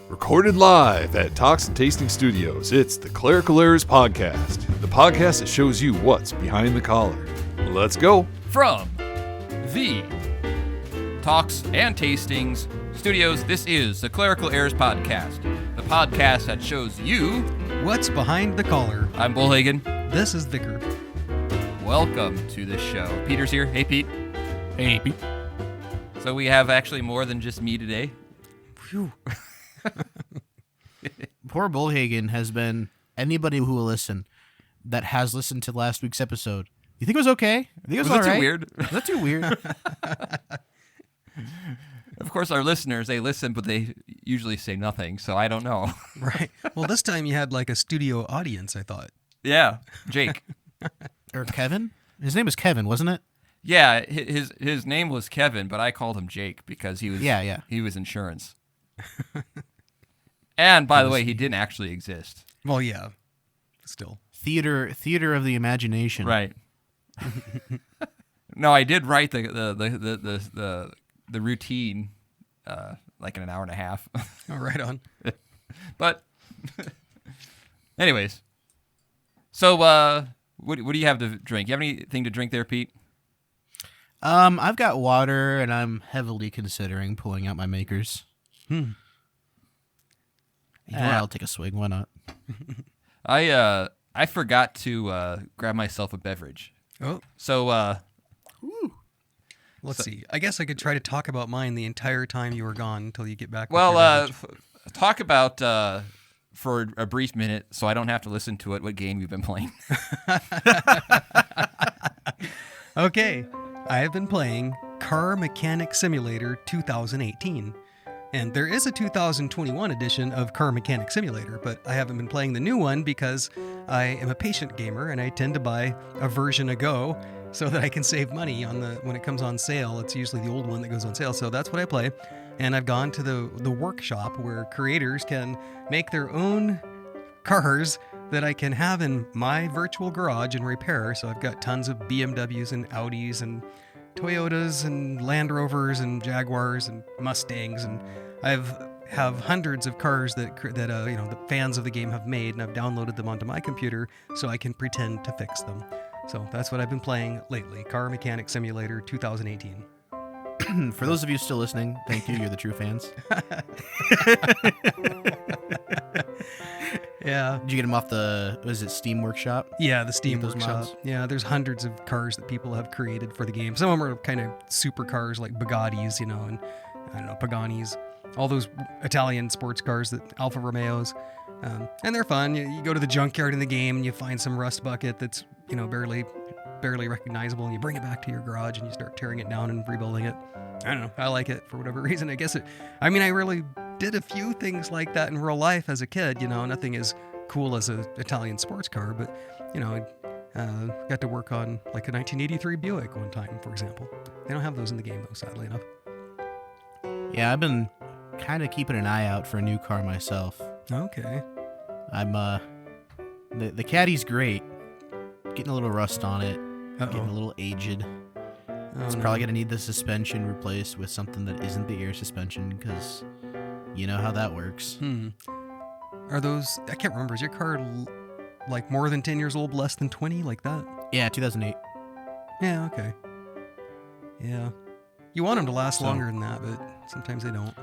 Recorded live at Talks and Tasting Studios, it's the Clerical Errors Podcast, the podcast that shows you what's behind the collar. Let's go. From the Talks and Tastings Studios, this is the Clerical Errors Podcast, the podcast that shows you what's behind the collar. I'm Bollhagen. This is Vicar. Welcome to this show. Peter's here. Hey, Pete. Hey, Pete. So we have actually more than just me today. Phew. Poor Bollhagen has been, anybody who will listen that has listened to last week's episode. You think it was okay? I think it was all that right. too weird? Was that too weird? Of course, our listeners, they listen, but they usually say nothing, so I don't know. Right. Well, this time you had like a studio audience, I thought. Yeah, Jake. Or Kevin? His name was Kevin, wasn't it? Yeah, his name was Kevin, but I called him Jake because he was he was insurance. And by the way, he didn't actually exist. Well, yeah. Still. Theater of the imagination. Right. No, I did write the routine like in an hour and a half. Oh, right on. But anyways. So what do you have to drink? You have anything to drink there, Pete? I've got water, and I'm heavily considering pulling out my makers. I'll take a swig. Why not? I forgot to grab myself a beverage. Oh. So let's see. I guess I could try to talk about mine the entire time you were gone until you get back. Well, talk about for a brief minute, so I don't have to listen to it, what game you've been playing. Okay. I have been playing Car Mechanic Simulator 2018. And there is a 2021 edition of Car Mechanic Simulator, but I haven't been playing the new one because I am a patient gamer and I tend to buy a version ago so that I can save money on when it comes on sale. It's usually the old one that goes on sale, so that's what I play. And I've gone to the workshop where creators can make their own cars that I can have in my virtual garage and repair. So I've got tons of BMWs and Audis and Toyotas and Land Rovers and Jaguars and Mustangs, and I have hundreds of cars that the fans of the game have made, and I've downloaded them onto my computer so I can pretend to fix them. So that's what I've been playing lately, Car Mechanic Simulator 2018. For those of you still listening, thank you. You're the true fans. Yeah. Did you get them off was it Steam Workshop? Yeah, the Steam those Workshop. mods? Yeah, there's hundreds of cars that people have created for the game. Some of them are kind of super cars like Bugattis, and I don't know, Paganis, all those Italian sports cars, that Alfa Romeos. And they're fun. You go to the junkyard in the game and you find some rust bucket that's, barely recognizable, and you bring it back to your garage and you start tearing it down and rebuilding it. I don't know. I like it for whatever reason. I really did a few things like that in real life as a kid, nothing as cool as an Italian sports car, but, I got to work on like a 1983 Buick one time, for example. They don't have those in the game, though, sadly enough. Yeah, I've been kind of keeping an eye out for a new car myself. Okay. I'm, the Caddy's great. Getting a little rust on it. Getting a little aged. It's probably going to need the suspension replaced with something that isn't the air suspension, because you know how that works. Are those, I can't remember, is your car like more than 10 years old, less than 20, like that? Yeah, 2008. Yeah, okay. Yeah. You want them to last longer than that, but sometimes they don't.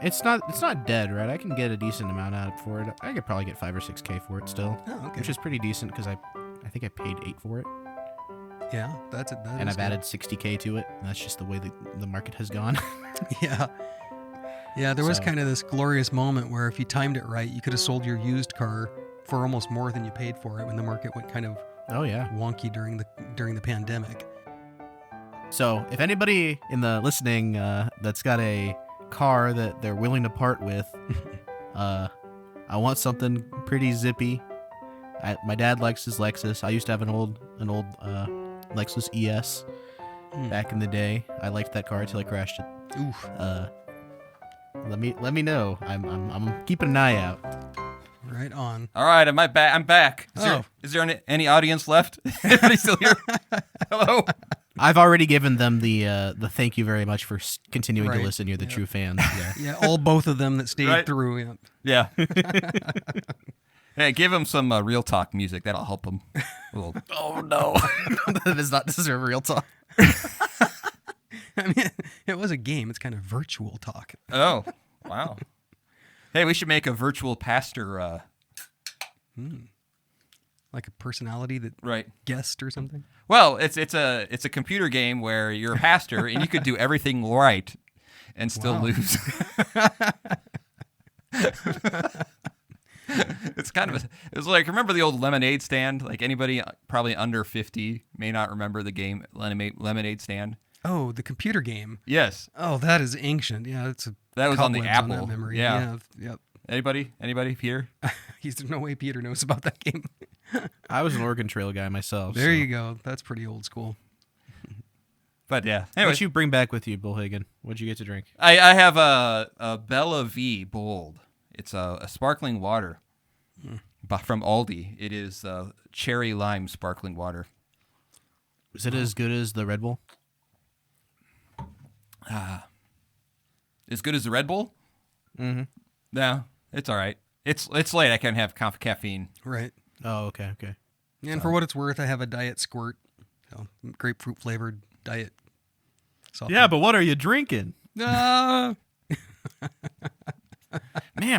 It's not dead, right? I can get a decent amount out for it. I could probably get $5 or $6K for it still. Oh, okay. Which is pretty decent, because I think I paid $8 for it. Yeah, that's it. And I've added $60K to it. And that's just the way the market has gone. Yeah. Yeah, there was kind of this glorious moment where if you timed it right, you could have sold your used car for almost more than you paid for it when the market went kind of wonky during the pandemic. So if anybody in the listening that's got a car that they're willing to part with, I want something pretty zippy. My dad likes his Lexus. I used to have an old Lexus ES back in the day. I liked that car until I crashed it. Oof. Let me know. I'm keeping an eye out. Right on. All right, I'm back. Is there any audience left? Anybody still here? Hello. I've already given them the thank you very much for continuing to Right. listen. You're the true fans. Yeah. Yeah, both of them that stayed Right. through. Yeah. Yeah. Hey, give him some real talk music. That'll help him. Oh no, that does not deserve real talk. I mean, it was a game. It's kind of virtual talk. Oh, wow. Hey, we should make a virtual pastor. Like a personality that Right. guessed or something. Well, it's a computer game where you're a pastor and you could do everything right and still Wow. lose. It's kind of it's like, remember the old lemonade stand? Like, anybody probably under 50 may not remember the game lemonade stand. Oh, the computer game. Yes, Oh, that is ancient. Yeah, it's a that was on the cobwebs Apple. that memory. Yeah. Yep. Anybody, Peter? There's no way Peter knows about that game. I was an Oregon Trail guy myself. There you go. That's pretty old school. But yeah. Anyway, Anyway, what you bring back with you, Bollhagen? What'd you get to drink? I have a Bella V Bold. It's a sparkling water from Aldi. It is cherry lime sparkling water. Is it as good as the Red Bull? As good as the Red Bull? Mm-hmm. No, it's all right. It's late. I can't have caffeine. Right. Oh, okay. And for what it's worth, I have a diet squirt, grapefruit flavored diet. Soft Yeah, but what are you drinking? Man,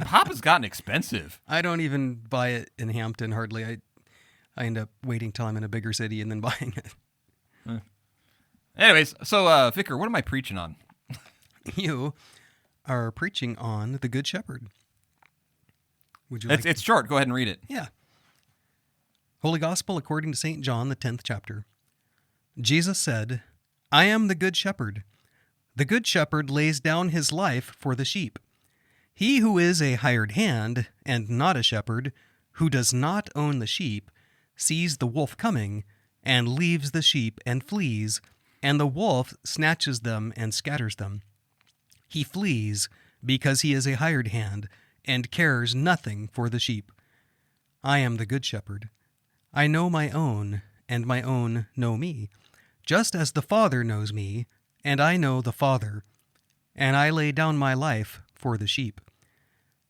pop has gotten expensive. I don't even buy it in Hampton hardly. I end up waiting till I'm in a bigger city and then buying it. Anyways, so Vicar, what am I preaching on? You are preaching on the Good Shepherd. Would you like It's short. Go ahead and read it. Yeah. Holy Gospel according to St. John, the 10th chapter. Jesus said, I am the Good Shepherd. The Good Shepherd lays down his life for the sheep. He who is a hired hand and not a shepherd, who does not own the sheep, sees the wolf coming and leaves the sheep and flees, and the wolf snatches them and scatters them. He flees because he is a hired hand and cares nothing for the sheep. I am the Good Shepherd. I know my own, and my own know me, just as the Father knows me, and I know the Father, and I lay down my life for the sheep.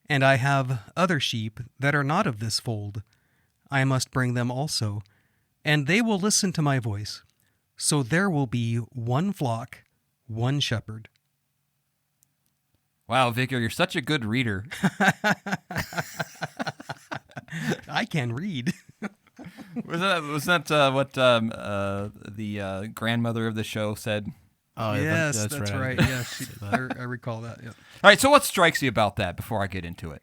And I have other sheep that are not of this fold. I must bring them also, and they will listen to my voice. So there will be one flock, one shepherd. Wow, Vicar, you're such a good reader. I can read. Was that what the grandmother of the show said? Oh, yeah, Yes, that's right. I- Yes, I recall that. Yeah. All right, so what strikes you about that before I get into it?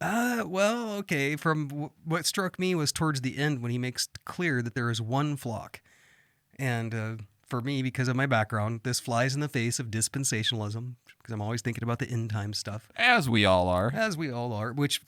Well, okay. From what struck me was towards the end when he makes clear that there is one flock. And for me, because of my background, this flies in the face of dispensationalism, because I'm always thinking about the end time stuff, As we all are. as we all are, which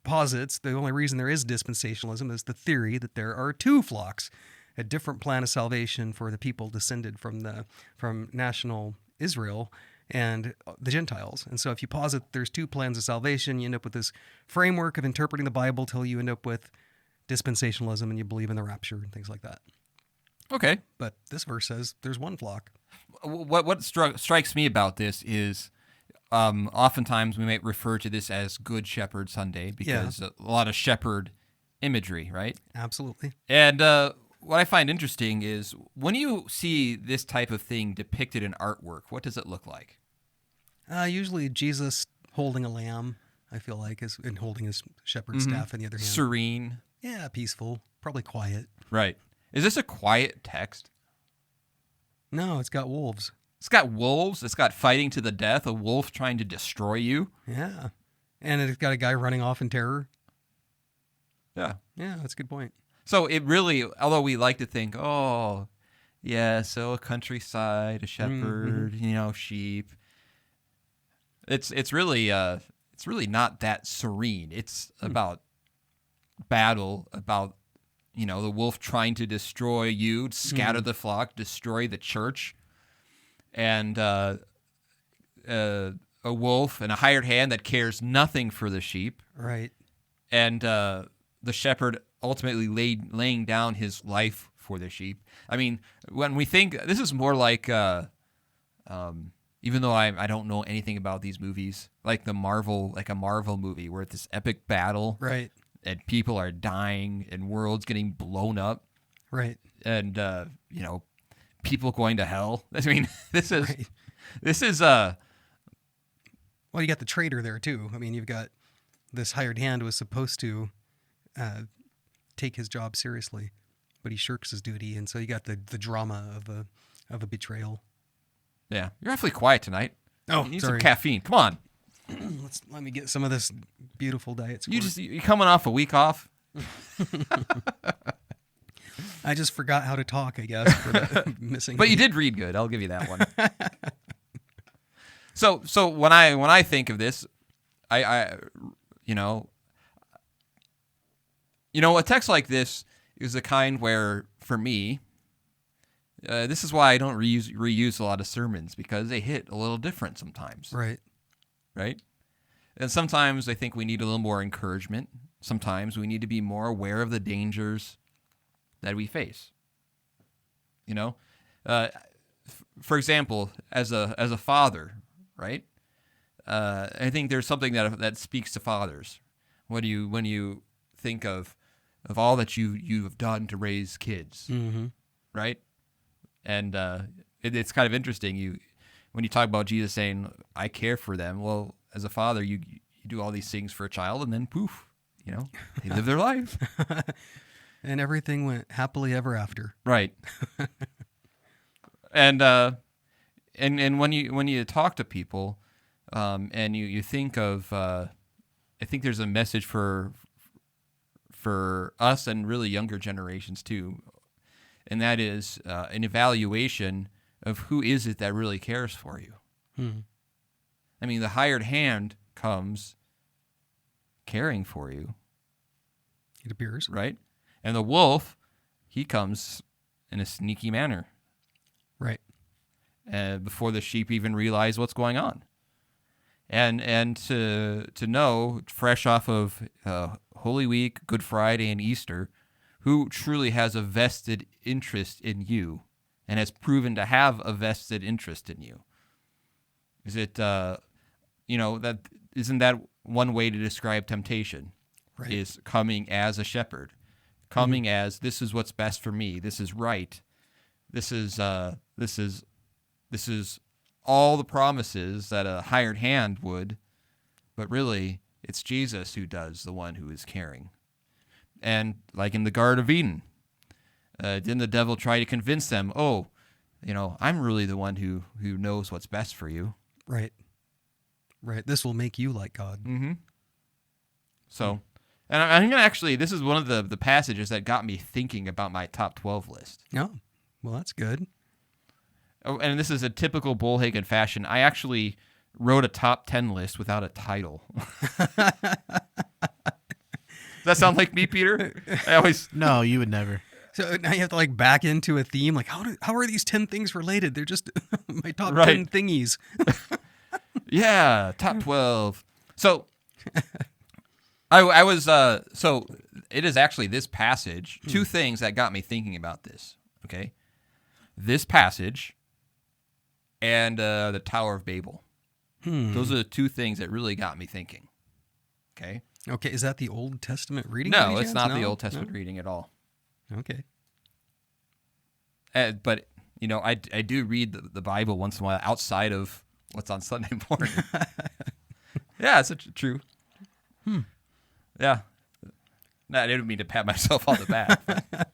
posits the only reason there is dispensationalism is the theory that there are two flocks, a different plan of salvation for the people descended from national Israel and the Gentiles. And so if you posit there's two plans of salvation, you end up with this framework of interpreting the Bible till you end up with dispensationalism and you believe in the rapture and things like that. Okay. But this verse says there's one flock. What strikes me about this is oftentimes we might refer to this as Good Shepherd Sunday because a lot of shepherd imagery, right? Absolutely. And what I find interesting is when you see this type of thing depicted in artwork, what does it look like? Usually Jesus holding a lamb, I feel like, and holding his shepherd staff in the other hand. Serene. Yeah, peaceful, probably quiet. Right. Is this a quiet text? No, it's got wolves. It's got wolves. It's got fighting to the death, a wolf trying to destroy you. Yeah. And it's got a guy running off in terror. Yeah. Yeah, that's a good point. So it really, although we like to think, oh, yeah, so a countryside, a shepherd, sheep. It's really not that serene. It's about battle, about the wolf trying to destroy you, scatter the flock, destroy the church, and a wolf and a hired hand that cares nothing for the sheep, Right. and the shepherd ultimately laying down his life for the sheep. I mean, when we think, this is more like, even though I don't know anything about these movies, like a Marvel movie where it's this epic battle, Right. and people are dying and worlds getting blown up, Right. and people going to hell. I mean, this is Right. Well, you got the traitor there too. I mean, you've got this hired hand was supposed to take his job seriously, but he shirks his duty, and so you got the drama of a betrayal. Yeah, you're awfully quiet tonight. Oh, you need sorry. some caffeine. Come on. Let me get some of this beautiful diet squirt. You're coming off a week off. I just forgot how to talk, I guess, for the missing. But you did read good. I'll give you that one. So when I think of this, I a text like this is the kind where, for me, this is why I don't reuse a lot of sermons, because they hit a little different sometimes. Right. Right? And sometimes I think we need a little more encouragement. Sometimes we need to be more aware of the dangers that we face. For example, as a father, right? I think there's something that speaks to fathers when you think of all that you have done to raise kids, Mm-hmm. right? And it's kind of interesting. When you talk about Jesus saying, "I care for them," well, as a father, you do all these things for a child, and then poof, they live their life, And everything went happily ever after. right? And when you talk to people, and you think of, I think there's a message for us and really younger generations too, and that is an evaluation of who is it that really cares for you. I mean, the hired hand comes caring for you, It appears. right? And the wolf, he comes in a sneaky manner, Right. before the sheep even realize what's going on. And to know, fresh off of Holy Week, Good Friday, and Easter, who truly has a vested interest in you and has proven to have a vested interest in you. Is it, that isn't that one way to describe temptation? Right. Is coming as a shepherd, coming as, this is what's best for me. This is right. This is all the promises that a hired hand would, but really it's Jesus who does, the one who is caring. And like in the Garden of Eden, didn't the devil try to convince them, I'm really the one who knows what's best for you. Right. Right. This will make you like God. Mm-hmm. So, and I'm going to actually, this is one of the passages that got me thinking about my top 12 list. Oh, well, that's good. Oh, and this is a typical Bollhagen fashion. I actually wrote a top 10 list without a title. Does that sound like me, Peter? No, you would never. So now you have to back into a theme. How are these 10 things related? They're just my top Right. 10 thingies. Yeah, top 12. So I was so it is actually this passage, two things that got me thinking about this, okay? This passage and the Tower of Babel. Those are the two things that really got me thinking. Okay? Okay, is that the Old Testament reading? No, by any it's chance? not the No? Old Testament reading at all. No? Okay. But I do read the Bible once in a while outside of what's on Sunday morning. Yeah, it's true. Yeah. No, I didn't mean to pat myself on the back. But.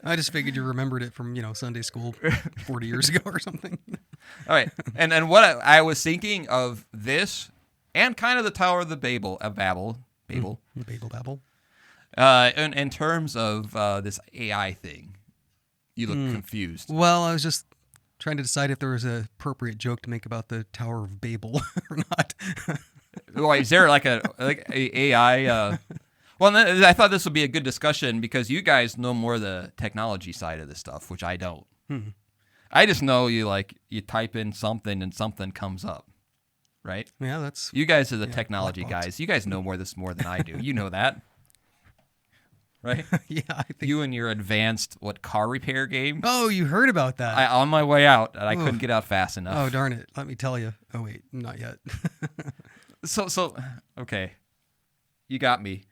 I just figured you remembered it from, Sunday school 40 years ago or something. All right. And what I was thinking of this and kind of the Tower of Babel. Babel babble. In terms of this AI thing, you look confused. Well, I was just trying to decide if there was an appropriate joke to make about the Tower of Babel or not. Why, is there like a AI? Well, I thought this would be a good discussion because you guys know more of the technology side of this stuff, which I don't. I just know you type in something and something comes up, right? Yeah, that's... You guys are the technology black box. guys. You guys know more than I do. You know that. right? Yeah, I think. You and your advanced car repair game. Oh, you heard about that? On my way out, and I Oof. couldn't get out fast enough. Oh, darn it! Let me tell you. Oh wait, not yet. So okay, you got me.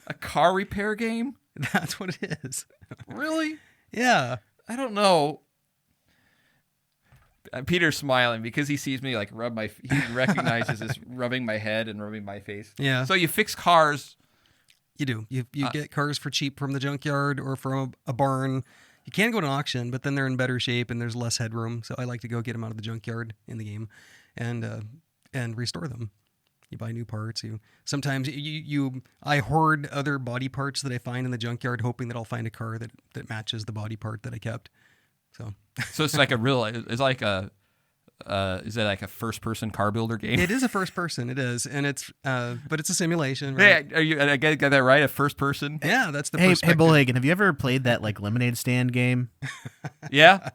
A car repair game? That's what it is. Really? Yeah. I don't know. Peter's smiling because he sees me like rub my. He recognizes this rubbing my head and rubbing my face. Yeah. So you fix cars. You do. You get cars for cheap from the junkyard or from a barn. You can go to an auction, but then they're in better shape and there's less headroom. So I like to go get them out of the junkyard in the game, and restore them. You buy new parts. Sometimes I hoard other body parts that I find in the junkyard, hoping that I'll find a car that matches the body part that I kept. So it's like is it like a first-person car builder game? it is a first person. It is, and but it's a simulation. Right? Yeah, I got that right? A first person? Yeah, that's the Hey, perspective. Bollhagen, have you ever played that like lemonade stand game? Yeah.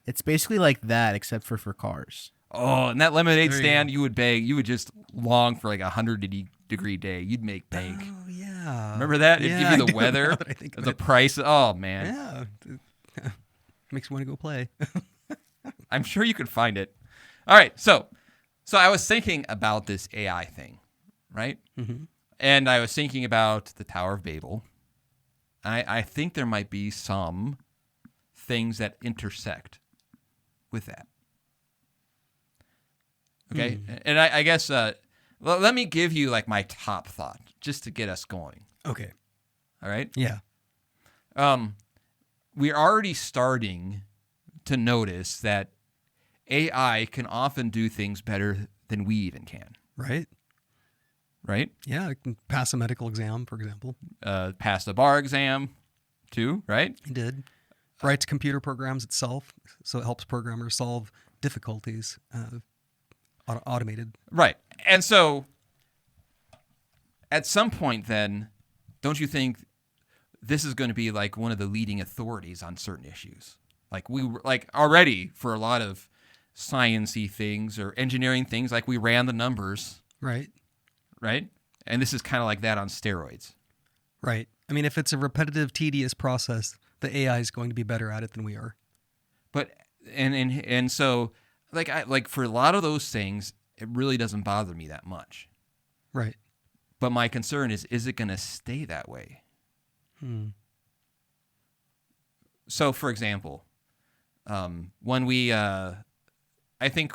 It's basically like that, except for cars. Oh, and that lemonade There you stand, go. you would just long for like 100-degree day. You'd make bank. Oh yeah. Remember that? It'd Yeah, give you I the do weather, now that I think of the it. price. Oh man, Yeah. Makes me want to go play. I'm sure you could find it. All right, so I was thinking about this AI thing, right? Mm-hmm. And I was thinking about the Tower of Babel. I think there might be some things that intersect with that. Okay, and I guess let me give you like my top thought just to get us going. Okay. All right. Yeah. We're already starting to notice that AI can often do things better than we even can. Right. Right? Yeah. I can pass a medical exam, for example. Pass the bar exam, too. Right? He did. Writes computer programs itself, so it helps programmers solve difficulties. Automated. Right. And so, at some point, then, don't you think this is going to be like one of the leading authorities on certain issues? Like already for a lot of science-y things or engineering things, like we ran the numbers, Right. right? And this is kind of like that on steroids. Right. I mean, if it's a repetitive, tedious process, the AI is going to be better at it than we are. But and so like for a lot of those things, it really doesn't bother me that much. Right. But my concern is it going to stay that way? So, for example, when we, I think,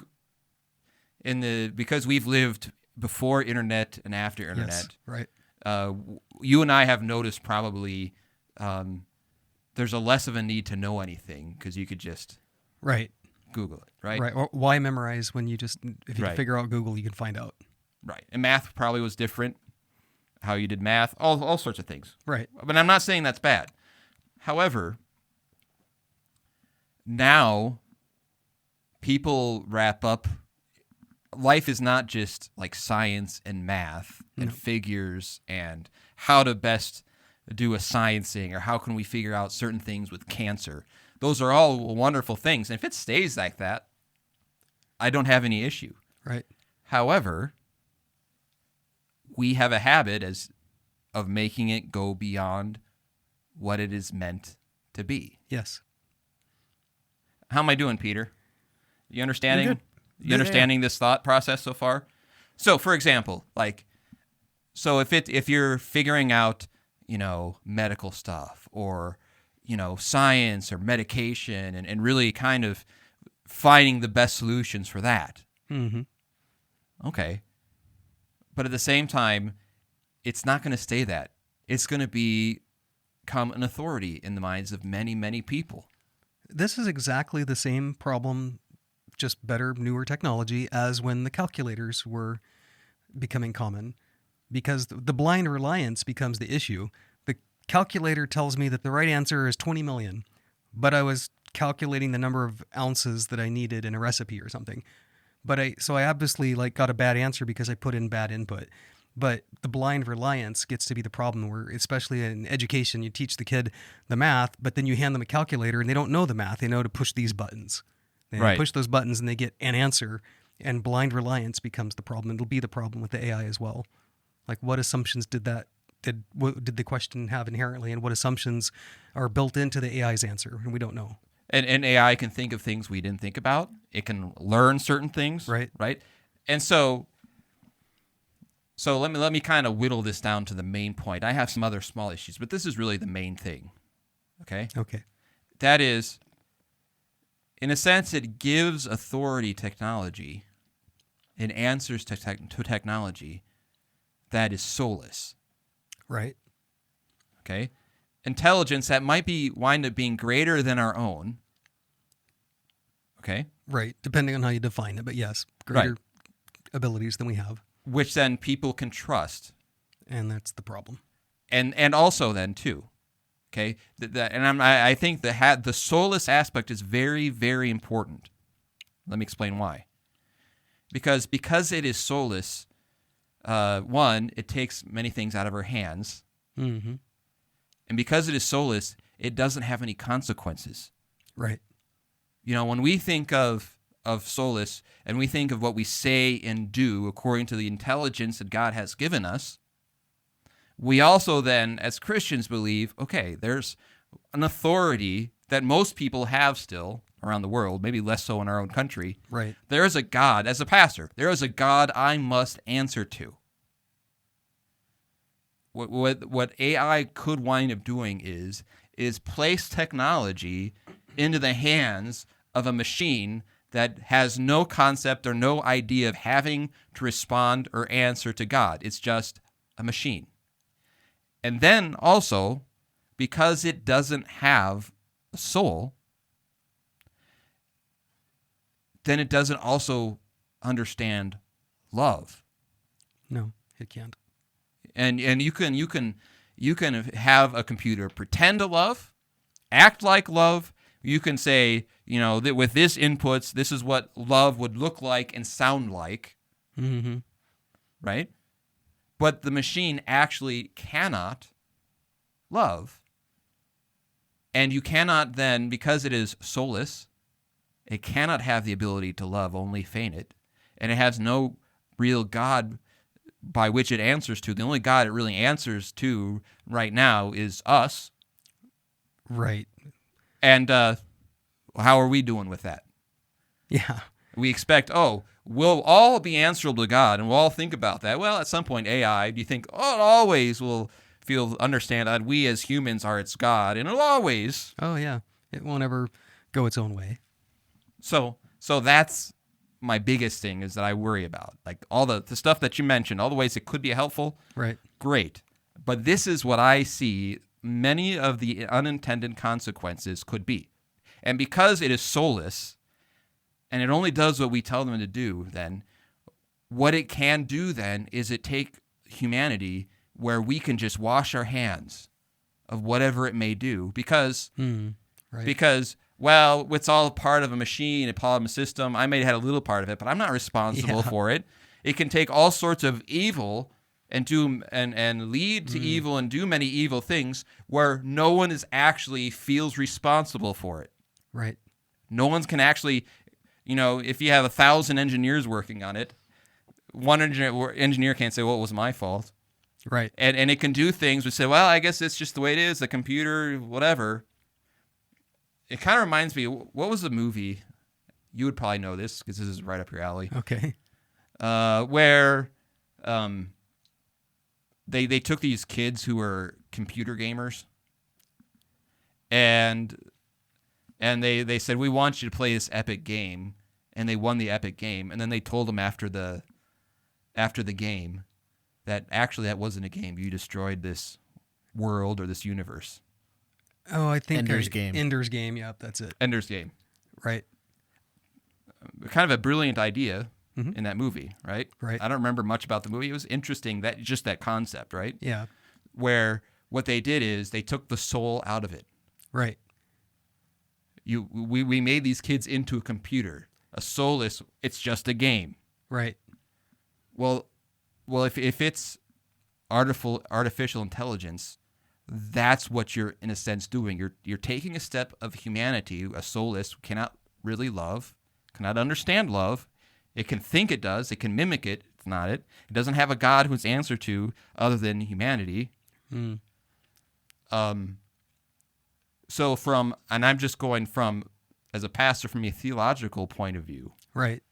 because we've lived before internet and after internet, Yes. Right. you and I have noticed probably there's a less of a need to know anything because you could just Right. Google it, right? Right. Or why memorize when if you Right. can figure out Google, you can find out. Right. And math probably was different, how you did math, all sorts of things. Right. But I'm not saying that's bad. However, now people wrap up. Life is not just like science and math and figures and how to best do a science thing or how can we figure out certain things with cancer. Those are all wonderful things. And if it stays like that, I don't have any issue. Right. However, we have a habit of making it go beyond what it is meant to be. Yes. How am I doing, Peter? You understanding? You're good. You understanding this thought process so far? So, for example, if you're figuring out, medical stuff or, science or medication and really kind of finding the best solutions for that. Mm-hmm. Okay. But at the same time, it's not going to stay that. It's going to become an authority in the minds of many, many people. This is exactly the same problem, just better, newer technology, as when the calculators were becoming common. Because the blind reliance becomes the issue. The calculator tells me that the right answer is 20 million, but I was calculating the number of ounces that I needed in a recipe or something. So I obviously got a bad answer because I put in bad input. But the blind reliance gets to be the problem where, especially in education, you teach the kid the math, but then you hand them a calculator and they don't know the math. They know to push these buttons. They Right. push those buttons and they get an answer, and blind reliance becomes the problem. It'll be the problem with the AI as well. Like, what assumptions did that what did the question have inherently, and what assumptions are built into the AI's answer, and we don't know. And AI can think of things we didn't think about. It can learn certain things, Right. And so let me kind of whittle this down to the main point. I have some other small issues, but this is really the main thing. Okay. That is, in a sense, it gives authority technology and answers to technology that is soulless. Right. Okay. Intelligence that might wind up being greater than our own. Okay. Right. Depending on how you define it, but yes, greater abilities than we have. Which then people can trust. And that's the problem. And also then too. Okay. I think the soulless aspect is very, very important. Let me explain why. Because it is soulless, one, it takes many things out of our hands. Mm-hmm. And because it is soulless, it doesn't have any consequences. Right. When we think of soulless and we think of what we say and do according to the intelligence that God has given us, we also then, as Christians, believe, okay, there's an authority that most people have still around the world, maybe less so in our own country. Right. There is a God, as a pastor, there is a God I must answer to. What AI could wind up doing is place technology into the hands of a machine that has no concept or no idea of having to respond or answer to God. It's just a machine. And then also, because it doesn't have a soul, then it doesn't also understand love. No, it can't. And you can have a computer pretend to love, act like love. You can say, that with this inputs, this is what love would look like and sound like. Mm-hmm. Right? But the machine actually cannot love. And you cannot then, because it is soulless, it cannot have the ability to love, only feign it. And it has no real God by which it answers to. The only God it really answers to right now is us. Right. And how are we doing with that? Yeah. We expect, we'll all be answerable to God, and we'll all think about that. Well, at some point, AI, do you think, it always will understand that we as humans are its God, and it'll always. Oh, yeah. It won't ever go its own way. So that's my biggest thing is that I worry about. Like all the stuff that you mentioned, all the ways it could be helpful. Right. Great. But this is what I see many of the unintended consequences could be. And because it is soulless, and it only does what we tell them to do, then what it can do then is it take humanity where we can just wash our hands of whatever it may do because it's all part of a machine, a part of a system. I may have had a little part of it, but I'm not responsible for it. It can take all sorts of evil and do and lead to evil and do many evil things where no one is actually feels responsible for it. Right. No one can actually, if you have 1,000 engineers working on it, one engineer can't say, well, it was my fault. Right. And it can do things which say, well, I guess it's just the way it is, the computer, whatever. It kind of reminds me, what was the movie? You would probably know this because this is right up your alley. Okay. Where they took these kids who were computer gamers and they said, we want you to play this epic game. And they won the epic game. And then they told them after the game that actually that wasn't a game. You destroyed this world or this universe. Oh, I think Ender's Game. Ender's Game, yep, that's it. Ender's Game. Right. Kind of a brilliant idea in that movie, right? Right. I don't remember much about the movie. It was interesting, that concept, right? Yeah. Where what they did is they took the soul out of it. Right. We made these kids into a computer. A soulless, it's just a game. Right. Well, if it's artificial intelligence, that's what you're in a sense doing. You're taking a step of humanity, a soulless cannot really love, cannot understand love. It can think it does. It can mimic it. It's not it. It doesn't have a God who's answer to other than humanity. Mm. So and I'm just going from, as a pastor, from a theological point of view. Right.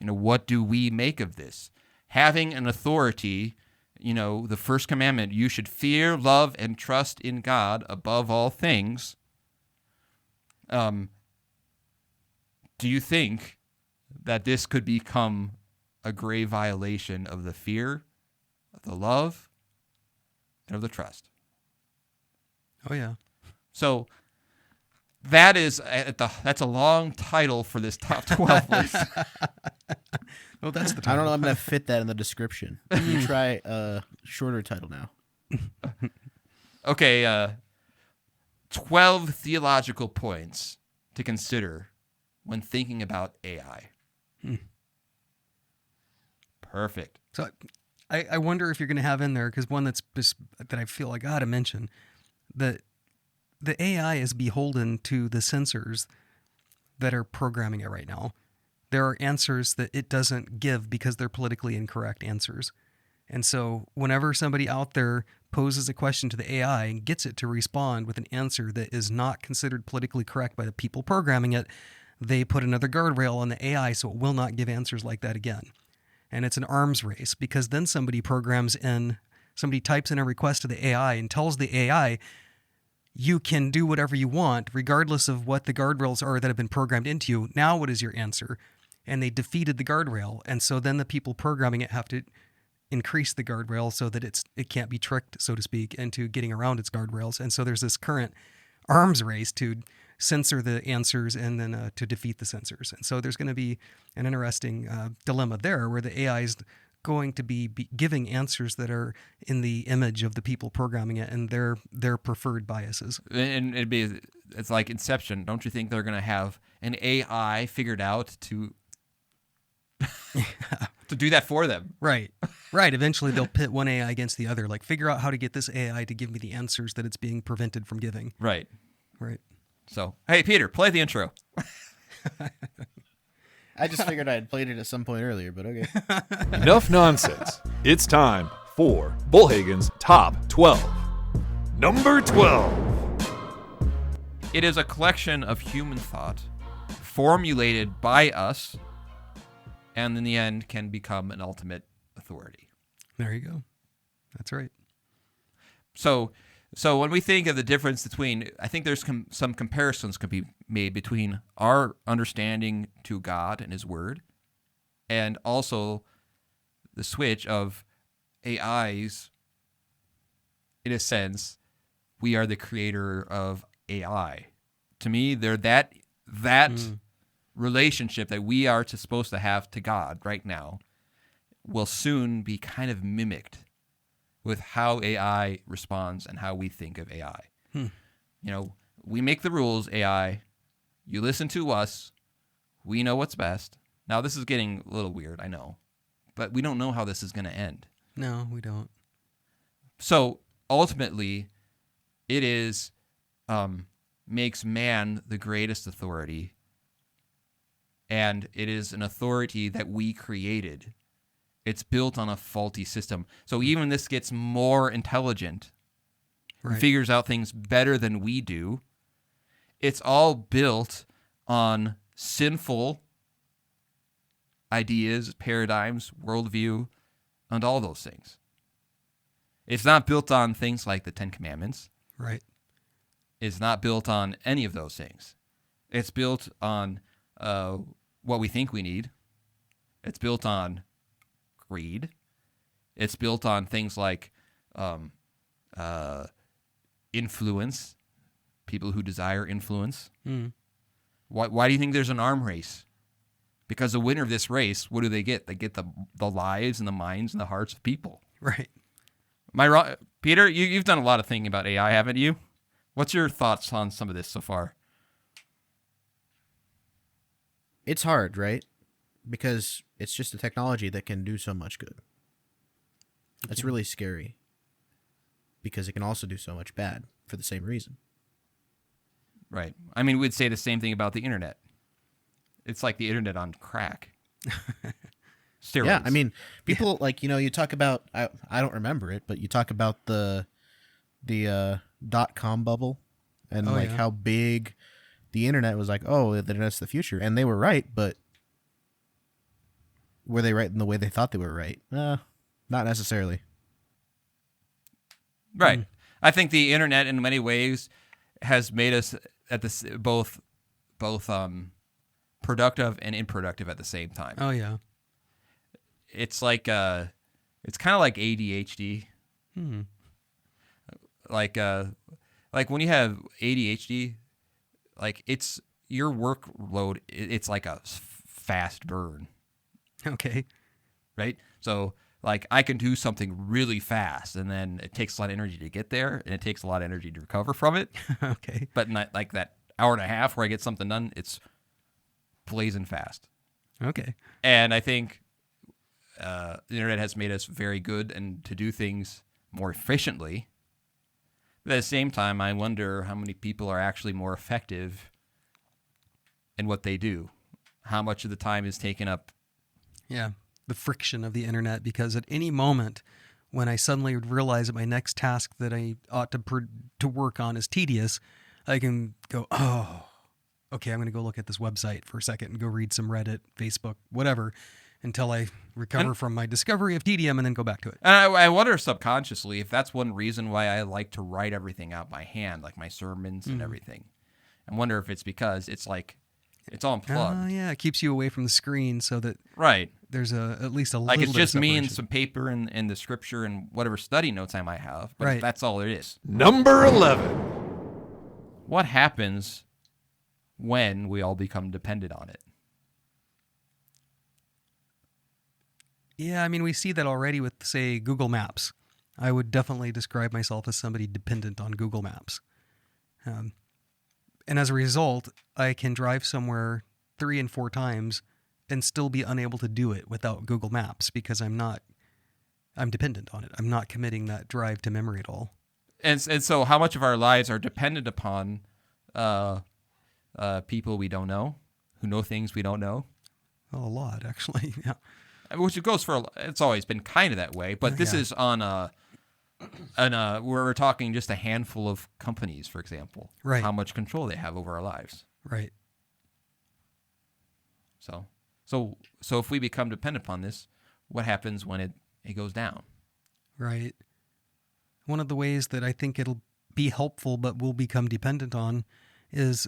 What do we make of this? Having an authority, the first commandment, you should fear, love, and trust in God above all things. Do you think that this could become a grave violation of the fear, of the love, and of the trust? Oh, yeah. So that's a long title for this top 12 list. Well, that's the I don't title. know. I'm gonna fit that in the description. You try a shorter title now. Okay, 12 theological points to consider when thinking about AI. Perfect. So I wonder if you're going to have in there, because one that I feel I got to mention, that the AI is beholden to the sensors that are programming it right now. There are answers that it doesn't give because they're politically incorrect answers. And so whenever somebody out there poses a question to the AI and gets it to respond with an answer that is not considered politically correct by the people programming it, they put another guardrail on the AI so it will not give answers like that again. And it's an arms race, because then somebody types in a request to the AI and tells the AI, you can do whatever you want, regardless of what the guardrails are that have been programmed into you. Now what is your answer? And they defeated the guardrail. And so then the people programming it have to increase the guardrail so that it can't be tricked, so to speak, into getting around its guardrails. And so there's this current arms race to censor the answers and then to defeat the censors. And so there's going to be an interesting dilemma there, where the AI is going to be giving answers that are in the image of the people programming it and their preferred biases. And it's like Inception. Don't you think they're going to have an AI figured out to do that for them? Right. Eventually they'll pit one AI against the other, like figure out how to get this AI to give me the answers that it's being prevented from giving. Right. So, hey, Peter, play the intro. I just figured I had played it at some point earlier, but okay. Enough nonsense. It's time for Bollhagen's Top 12. Number 12. It is a collection of human thought formulated by us, and in the end can become an ultimate authority. There you go. That's right. So when we think of the difference between, I think there's some comparisons can be made between our understanding to God and His Word, and also the switch of AIs. In a sense, we are the creator of AI. To me, they're that relationship that we are supposed to have to God right now will soon be kind of mimicked with how AI responds and how we think of AI. We make the rules, AI. You listen to us. We know what's best. Now, this is getting a little weird, I know. But we don't know how this is going to end. No, we don't. So, ultimately, it is makes man the greatest authority. And it is an authority that we created. It's built on a faulty system. So even this gets more intelligent, Right. figures out things better than we do. It's all built on sinful ideas, paradigms, worldview, and all those things. It's not built on things like the Ten Commandments. Right. It's not built on any of those things. It's built on what we think we need. It's built on greed. It's built on things like influence, people who desire influence. Why do you think there's an arm race? Because the winner of this race, what do they get? They get the lives and the minds and the hearts of people. Right. Am I wrong? Peter, you've done a lot of thinking about AI, haven't you? What's your thoughts on some of this so far? It's hard, right? Because it's just a technology that can do so much good. That's really scary. Because it can also do so much bad for the same reason. Right. I mean, we'd say the same thing about the internet. It's like the internet on crack. Steroids. Yeah, I mean, people you talk about, I don't remember it, but you talk about the the .com bubble and Oh, like yeah. how big the internet was. Like, oh, the internet's the future, and they were right, but were they right in the way they thought they were right? Not necessarily. Right. I think the internet, in many ways, has made us at this both productive and unproductive at the same time. Oh yeah. It's like it's kind of like ADHD. Like when you have ADHD, like it's your workload. It's like a fast burn, Okay. right? So like I can do something really fast, and then it takes a lot of energy to get there, and it takes a lot of energy to recover from it. Okay. But not like that hour and a half where I get something done. It's blazing fast. Okay. And I think the internet has made us very good and to do things more efficiently. But at the same time, I wonder how many people are actually more effective in what they do. How much of the time is taken up? Yeah. The friction of the internet, because at any moment when I suddenly realize that my next task that I ought to work on is tedious, I can go, oh, okay, I'm going to go look at this website for a second and go read some Reddit, Facebook, whatever, until I recover from my discovery of tedium and then go back to it. And I wonder subconsciously if that's one reason why I like to write everything out by hand, like my sermons and everything. I wonder if it's because it's like it's all unplugged. Yeah, it keeps you away from the screen so that Right. there's at least a Like little it's bit of just me and separation. some paper and the scripture and whatever study notes I might have. But Right. that's all it is. Number 11. What happens when we all become dependent on it? Yeah, I mean, we see that already with, say, Google Maps. I would definitely describe myself as somebody dependent on Google Maps. And as a result, I can drive somewhere 3 and 4 times and still be unable to do it without Google Maps because I'm dependent on it. I'm not committing that drive to memory at all. And so how much of our lives are dependent upon people we don't know, who know things we don't know? Well, a lot, actually. Yeah. Which it goes for, it's always been kind of that way, but this Yeah. is on we're talking just a handful of companies, for example. Right. How much control they have over our lives. Right. So if we become dependent upon this, what happens when it goes down? Right. One of the ways that I think it'll be helpful but will become dependent on is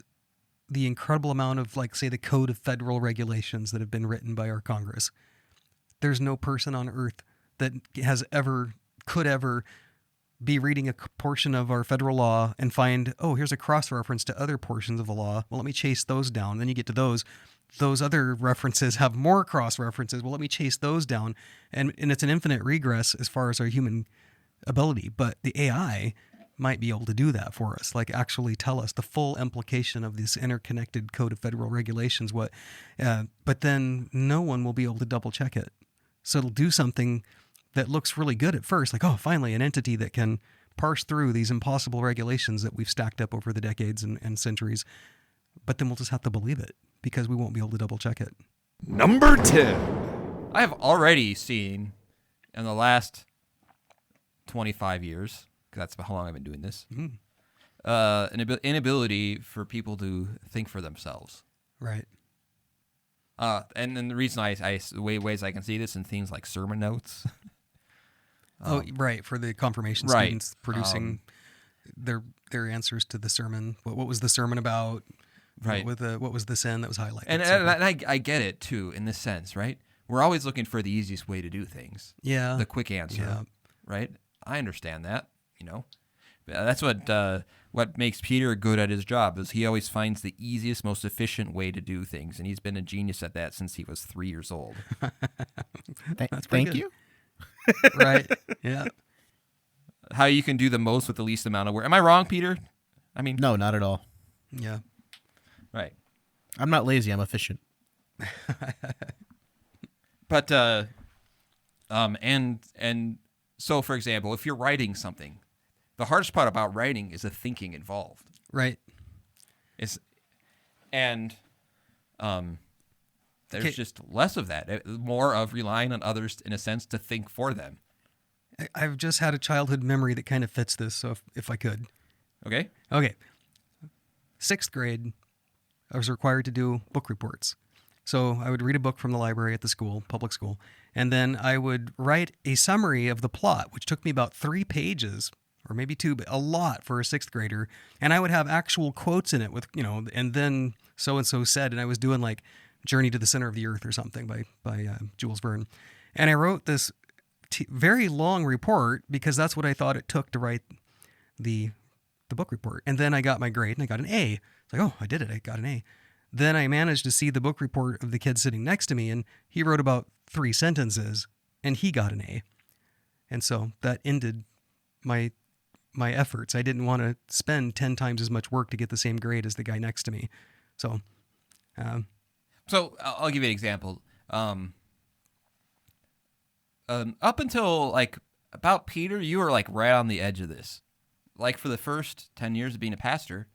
the incredible amount of, like, say, the Code of Federal Regulations that have been written by our Congress. There's no person on earth that could ever be reading a portion of our federal law and find, oh, here's a cross-reference to other portions of the law. Well, let me chase those down. Then you get to those. Those other references have more cross-references. Well, let me chase those down. And it's an infinite regress as far as our human ability. But the AI might be able to do that for us, like actually tell us the full implication of this interconnected Code of Federal Regulations. But then no one will be able to double-check it. So it'll do something that looks really good at first, like, oh, finally, an entity that can parse through these impossible regulations that we've stacked up over the decades and centuries. But then we'll just have to believe it because we won't be able to double check it. Number 10. I have already seen in the last 25 years, because that's how long I've been doing this, an inability for people to think for themselves. Right. And then the reason the ways I can see this in things like sermon notes. Right. For the confirmation Right. students producing their answers to the sermon. What was the sermon about? Right. What was the sin that was highlighted? And so forth. I get it, too, in this sense, right? We're always looking for the easiest way to do things. Yeah. The quick answer, Yeah. right? I understand that, That's what makes Peter good at his job, is he always finds the easiest, most efficient way to do things, and he's been a genius at that since he was 3 years old. That's pretty Thank good. you. Right. Yeah. How you can do the most with the least amount of work. Am I wrong, Peter? I mean, No, not at all. Yeah. right. I'm not lazy. I'm efficient. But and so, for example, if you're writing something, the hardest part about writing is the thinking involved. Right. There's Okay. just less of that, more of relying on others in a sense to think for them. I've just had a childhood memory that kind of fits this, so if I could. Okay. Okay. 6th grade, I was required to do book reports. So I would read a book from the library at the school, public school, and then I would write a summary of the plot, which took me about 3 pages, or maybe 2, but a lot for a 6th grader. And I would have actual quotes in it with, and then so-and-so said, and I was doing like Journey to the Center of the Earth or something by Jules Verne. And I wrote this very long report because that's what I thought it took to write the book report. And then I got my grade and I got an A. It's like, oh, I did it. I got an A. Then I managed to see the book report of the kid sitting next to me, and he wrote about 3 sentences and he got an A. And so that ended my efforts. I didn't want to spend 10 times as much work to get the same grade as the guy next to me. So, I'll give you an example. Up until like about Peter, you were like right on the edge of this. Like for the first 10 years of being a pastor,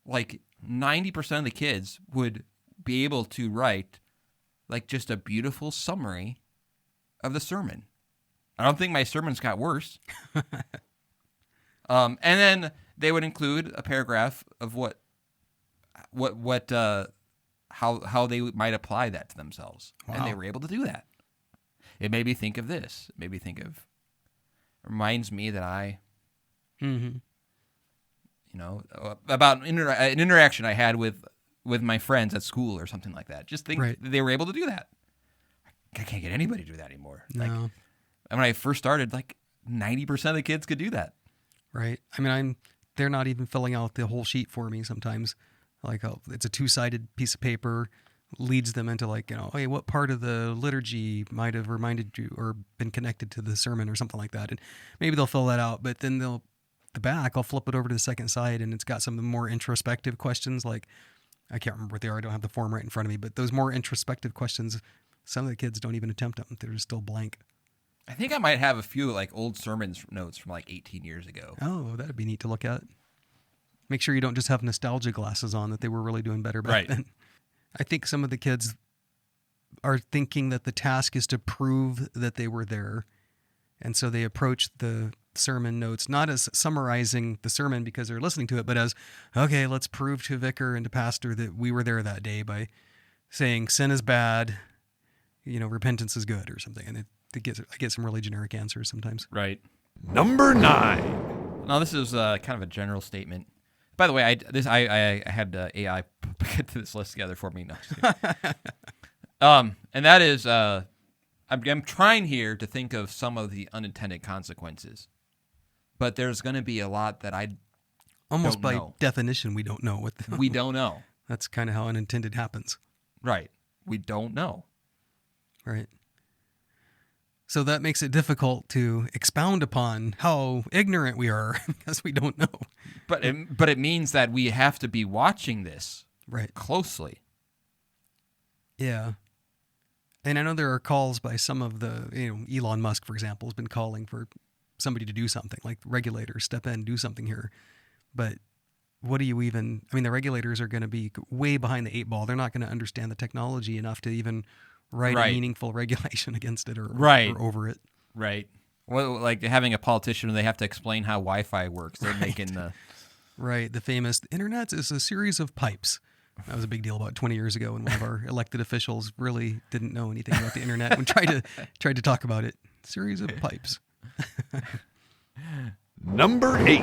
like 90% of the kids would be able to write like just a beautiful summary of the sermon. I don't think my sermons got worse. And then they would include a paragraph of how they might apply that to themselves. Wow. And they were able to do that. It made me think of this. It made me think of, reminds me that I, about an interaction I had with my friends at school or something like that. Just think Right. they were able to do that. I can't get anybody to do that anymore. no. Like, when I first started, like 90% of the kids could do that. Right. I mean, they're not even filling out the whole sheet for me sometimes. Like, it's a 2-sided piece of paper, leads them into like, hey, what part of the liturgy might have reminded you or been connected to the sermon or something like that. And maybe they'll fill that out, but then the back, I'll flip it over to the second side and it's got some of the more introspective questions. Like, I can't remember what they are. I don't have the form right in front of me, but those more introspective questions, some of the kids don't even attempt them. They're just still blank. I think I might have a few like old sermons notes from like 18 years ago. Oh, that'd be neat to look at. Make sure you don't just have nostalgia glasses on, that they were really doing better back then. I think some of the kids are thinking that the task is to prove that they were there. And so they approach the sermon notes not as summarizing the sermon because they're listening to it, but as, okay, let's prove to vicar and to pastor that we were there that day by saying sin is bad, repentance is good or something. And I get some really generic answers sometimes. Right. Number 9. Now, this is kind of a general statement. By the way, I had AI put this list together for me. No, and that is, I'm trying here to think of some of the unintended consequences, but there's going to be a lot that I Almost don't by know. definition, we don't know what We don't know. That's kind of how unintended happens. Right. We don't know. Right. So that makes it difficult to expound upon how ignorant we are because we don't know. But it means that we have to be watching this Right. closely. Yeah. And I know there are calls by some of the, Elon Musk, for example, has been calling for somebody to do something, like regulators, step in, do something here. But what do you even, the regulators are going to be way behind the 8 ball. They're not going to understand the technology enough to even write a meaningful regulation against it or over it. Right. Well, like having a politician, they have to explain how Wi-Fi works. They're making the... Right. The famous, the internet is a series of pipes. That was a big deal about 20 years ago when one of our elected officials really didn't know anything about the internet and tried to talk about it. Series of pipes. Number 8.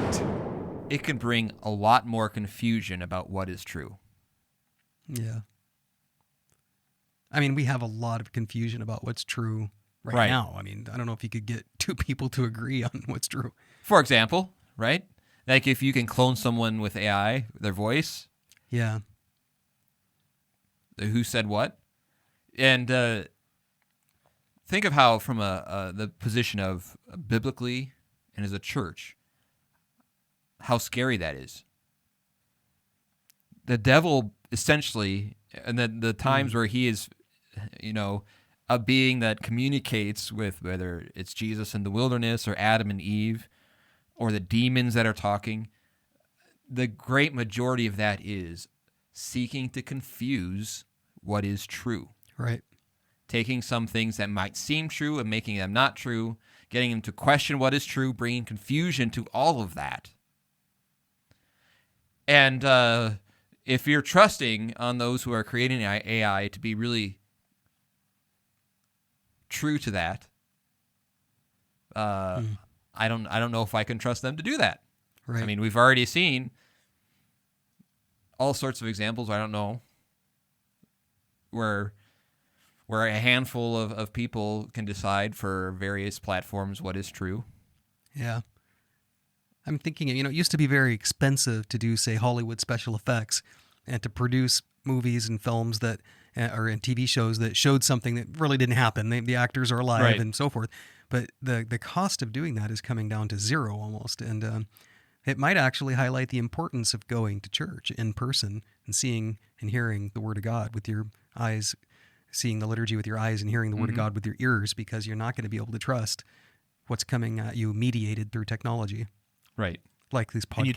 It can bring a lot more confusion about what is true. Yeah. We have a lot of confusion about what's true right now. I don't know if you could get 2 people to agree on what's true. For example, right? Like if you can clone someone with AI, their voice. Yeah. Who said what? And think of how from the position of biblically and as a church, how scary that is. The devil essentially, and then the times where he is, a being that communicates with whether it's Jesus in the wilderness or Adam and Eve or the demons that are talking, the great majority of that is seeking to confuse what is true. Right. Taking some things that might seem true and making them not true, getting them to question what is true, bringing confusion to all of that. And if you're trusting on those who are creating AI to be really true to that, I don't know if I can trust them to do that. Right. I mean, we've already seen all sorts of examples. I don't know where a handful of people can decide for various platforms what is true. Yeah. I'm thinking, it used to be very expensive to do, say, Hollywood special effects and to produce movies and films that, or in TV shows that showed something that really didn't happen. The actors are alive Right. and so forth. But the cost of doing that is coming down to zero almost. And it might actually highlight the importance of going to church in person and seeing and hearing the Word of God with your eyes, seeing the liturgy with your eyes and hearing the Word of God with your ears, because you're not going to be able to trust what's coming at you mediated through technology. Right. Like these podcasts. And you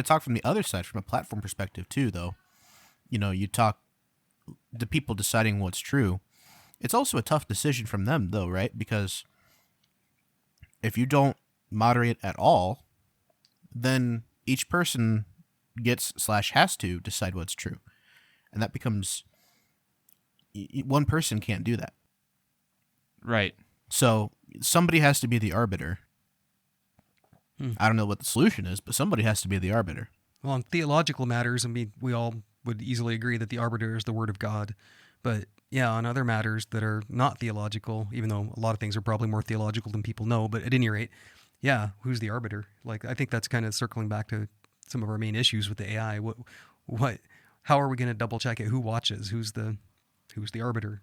talk from the other side, from a platform perspective too, though. You talk the people deciding what's true. It's also a tough decision from them, though, right? Because if you don't moderate at all, then each person gets/has to decide what's true. And that becomes, one person can't do that. Right. So somebody has to be the arbiter. I don't know what the solution is, but somebody has to be the arbiter. Well, on theological matters, I mean, we all would easily agree that the arbiter is the Word of God. But yeah, on other matters that are not theological, even though a lot of things are probably more theological than people know, but at any rate, yeah, who's the arbiter? Like, I think that's kind of circling back to some of our main issues with the AI. How are we going to double check it? Who watches? Who's the arbiter?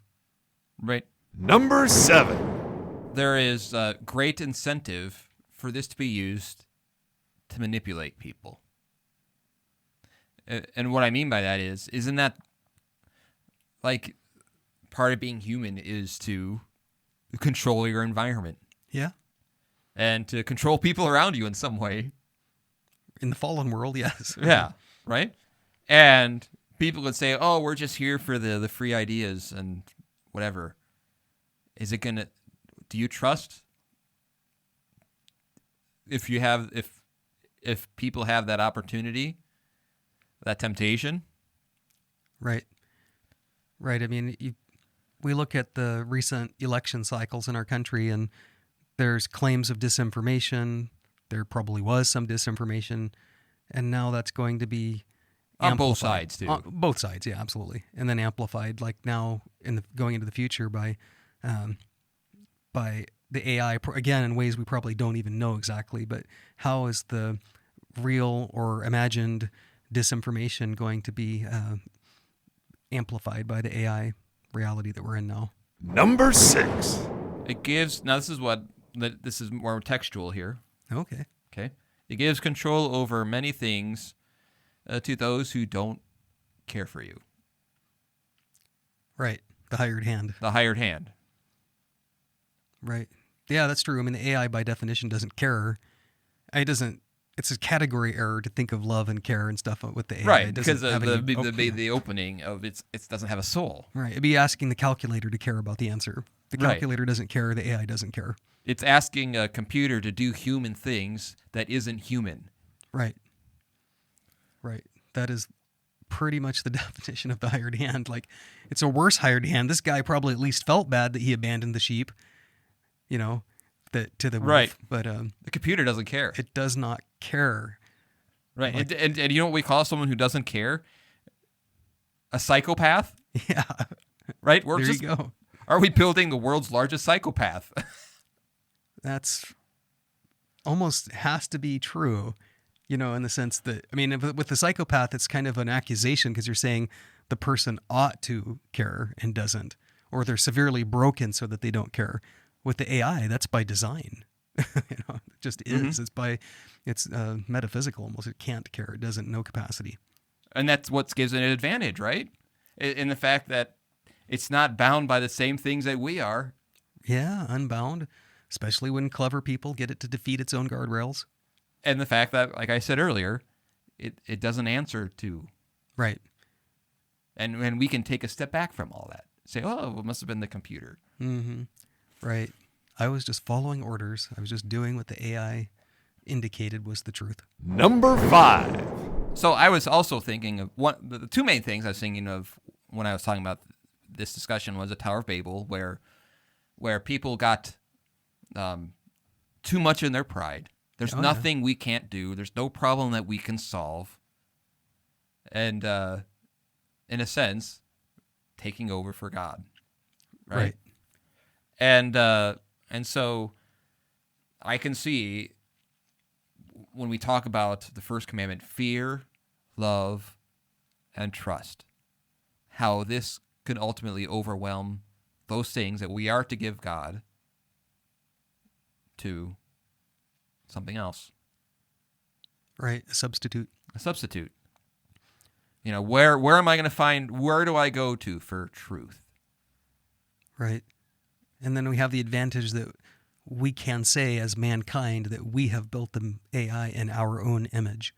Right. Number 7. There is great incentive for this to be used to manipulate people. And what I mean by that isn't that like part of being human is to control your environment Yeah. and to control people around you in some way. In the fallen world, yes. Yeah, right? And people would say, "Oh, we're just here for the free ideas and whatever." Is it gonna? Do you trust if people have that opportunity, that temptation? Right. Right. I mean, we look at the recent election cycles in our country, and there's claims of disinformation. There probably was some disinformation, and now that's going to be On both amplified. sides, too. On both sides, yeah, absolutely. And then amplified, like now going into the future by the AI, again, in ways we probably don't even know exactly. But how is the real or imagined disinformation going to be amplified by the AI reality that we're in now? Number 6. It gives, now this is more textual here. Okay. Okay. It gives control over many things to those who don't care for you. Right. The hired hand. The hired hand. Right. Yeah, that's true. I mean, the AI by definition doesn't care. It's a category error to think of love and care and stuff with the AI. Right, It doesn't because have any- the opening of it doesn't have a soul. Right. It'd be asking the calculator to care about the answer. The Right. calculator doesn't care. The AI doesn't care. It's asking a computer to do human things that isn't human. Right. Right. That is pretty much the definition of the hired hand. Like, it's a worse hired hand. This guy probably at least felt bad that he abandoned the sheep, to the wolf. Right. But The computer doesn't care. it does not care. Right. Like- and you know what we call someone who doesn't care? A psychopath? Yeah. Right? There you go. Are we building the world's largest psychopath? That's almost has to be true, in the sense that, I mean, with the psychopath, it's kind of an accusation because you're saying the person ought to care and doesn't, or they're severely broken so that they don't care. With the AI, that's by design. It just is. It's metaphysical almost. It can't care. It doesn't know capacity. And that's what gives it an advantage, right? In the fact that it's not bound by the same things that we are. Yeah, unbound, especially when clever people get it to defeat its own guardrails. And the fact that, like I said earlier, it doesn't answer to. Right. And we can take a step back from all that. Say, oh, it must have been the computer. Mm-hmm. Right. I was just following orders. I was just doing what the AI indicated was the truth. Number 5. So I was also thinking of the two main things I was thinking of when I was talking about this discussion was the Tower of Babel, where people got too much in their pride. There's nothing we can't do. There's no problem that we can solve. And in a sense, taking over for God, right? And so I can see when we talk about the first commandment, fear, love, and trust, how this could ultimately overwhelm those things that we are to give God to something else. Right, a substitute. A substitute. You know, where am I going to find, where do I go to for truth? Right. And then we have the advantage that we can say as mankind that we have built the AI in our own image.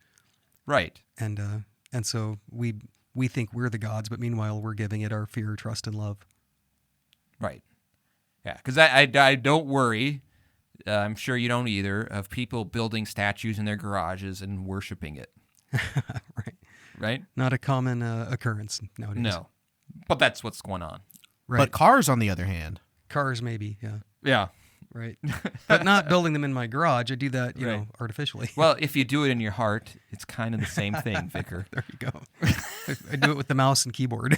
Right. And so we think we're the gods, but meanwhile we're giving it our fear, trust, and love. Right. Yeah, because I don't worry, I'm sure you don't either, of people building statues in their garages and worshiping it. Right. Right? Not a common occurrence nowadays. No. But that's what's going on. Right. But cars, on the other hand. Cars, maybe, yeah. Yeah. Right. But not building them in my garage. I do that, you Right. know, artificially. Well, if you do it in your heart, it's kind of the same thing, Vicar. There you go. I do it with the mouse and keyboard.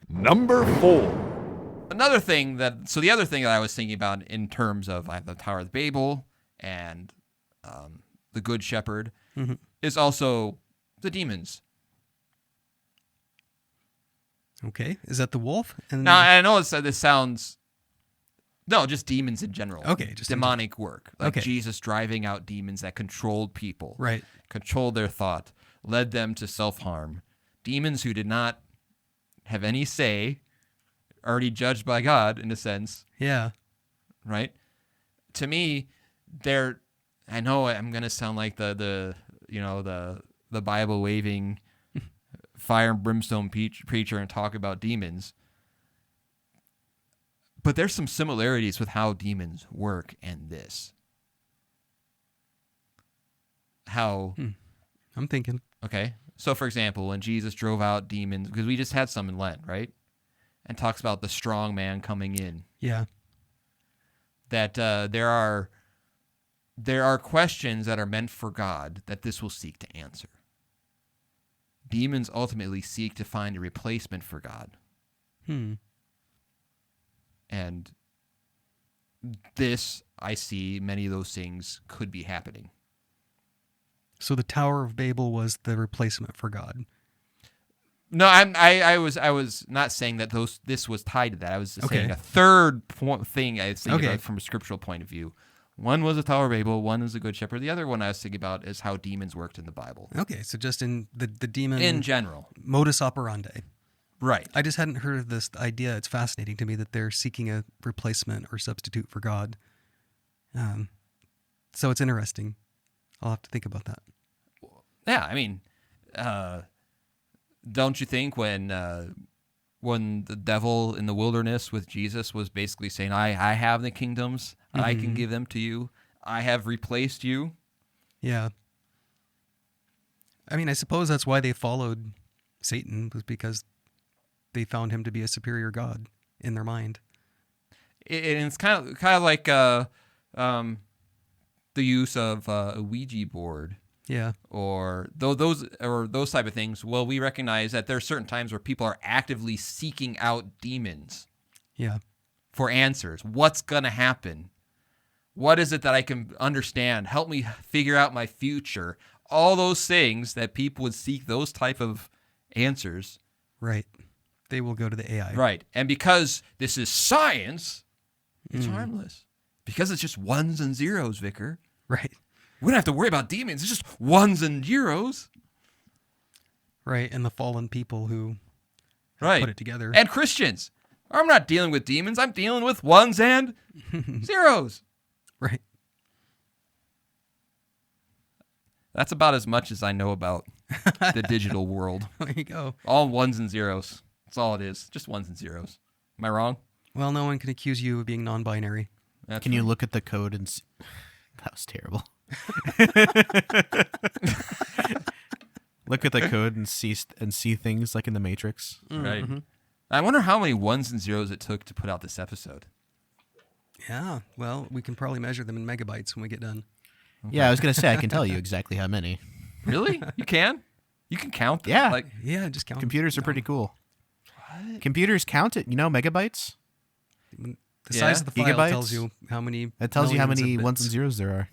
Number 4. The other thing that I was thinking about in terms of the Tower of Babel and the Good Shepherd is also the demons. Okay. Is that the wolf? And Now, I know this sounds... No, just demons in general. Okay, just demonic work. Like Okay. Jesus driving out demons that controlled people. Right. Controlled their thought, led them to self-harm. Demons who did not have any say, already judged by God in a sense, Yeah. right? To me, I know I'm going to sound like the Bible waving fire and brimstone preacher and talk about demons. But there's some similarities with how demons work and this. How... I'm thinking. Okay. So, for example, when Jesus drove out demons, because we just had some in Lent, right? And talks about the strong man coming in. Yeah. That there are questions that are meant for God that this will seek to answer. Demons ultimately seek to find a replacement for God. And this, I see many of those things could be happening. So the Tower of Babel was the replacement for God. No, I was not saying that this was tied to that. I was just saying a third thing I was thinking about from a scriptural point of view. One was the Tower of Babel, one is the Good Shepherd. The other one I was thinking about is how demons worked in the Bible. Okay, so just in the demon... In general. Modus operandi. Right. I just hadn't heard of this idea. It's fascinating to me that they're seeking a replacement or substitute for God. So it's interesting. I'll have to think about that. Yeah, I mean, don't you think when the devil in the wilderness with Jesus was basically saying, I have the kingdoms, I can give them to you, I have replaced you? Yeah. I mean, I suppose that's why they followed Satan, was because they found him to be a superior god in their mind. And it's kind of like the use of a Ouija board. Yeah. Or those type of things. Well, we recognize that there are certain times where people are actively seeking out demons. Yeah. For answers. What's going to happen? What is it that I can understand? Help me figure out my future. All those things that people would seek those type of answers. Right. They will go to the AI. Right. And because this is science, it's harmless. Because it's just ones and zeros, Vicar. Right. We don't have to worry about demons. It's just ones and zeros. Right. And the fallen people who put it together. And Christians. I'm not dealing with demons. I'm dealing with ones and zeros. Right. That's about as much as I know about the digital world. There you go. All ones and zeros. That's all it is. Just ones and zeros. Am I wrong? Well, no one can accuse you of being non-binary. That's Can you right. look at the code and that was terrible. Look at the code and see things like in the Matrix. Right. Mm-hmm. I wonder how many ones and zeros it took to put out this episode. Yeah, well, we can probably measure them in megabytes when we get done. Yeah, I was gonna say I can tell you exactly how many. Really? You can? You can count them? Yeah. Like, Yeah, just count. Computers are down. pretty cool. what? Computers count it. You know, megabytes. The Yeah. size of the file Gigabytes? tells you how many. That tells you how millions of many ones bits. and zeros there are.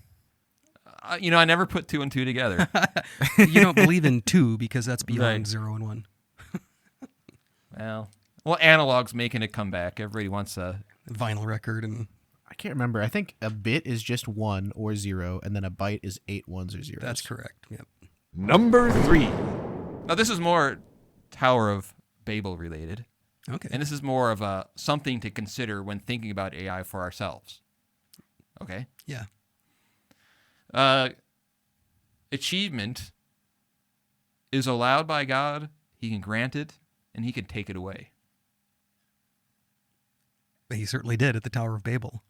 I never put 2 and 2 together. You don't believe in 2 because that's beyond Right. 0 and 1. well, analog's making a comeback. Everybody wants a... Vinyl record and I can't remember. I think a bit is just 1 or 0, and then a byte is 8 ones or zeros. that's correct. Yep. Number 3. Now, this is more Tower of Babel related. Okay. And this is more of a something to consider when thinking about AI for ourselves. Okay? Yeah. Achievement is allowed by God. He can grant it, and he can take it away. He certainly did at the Tower of Babel.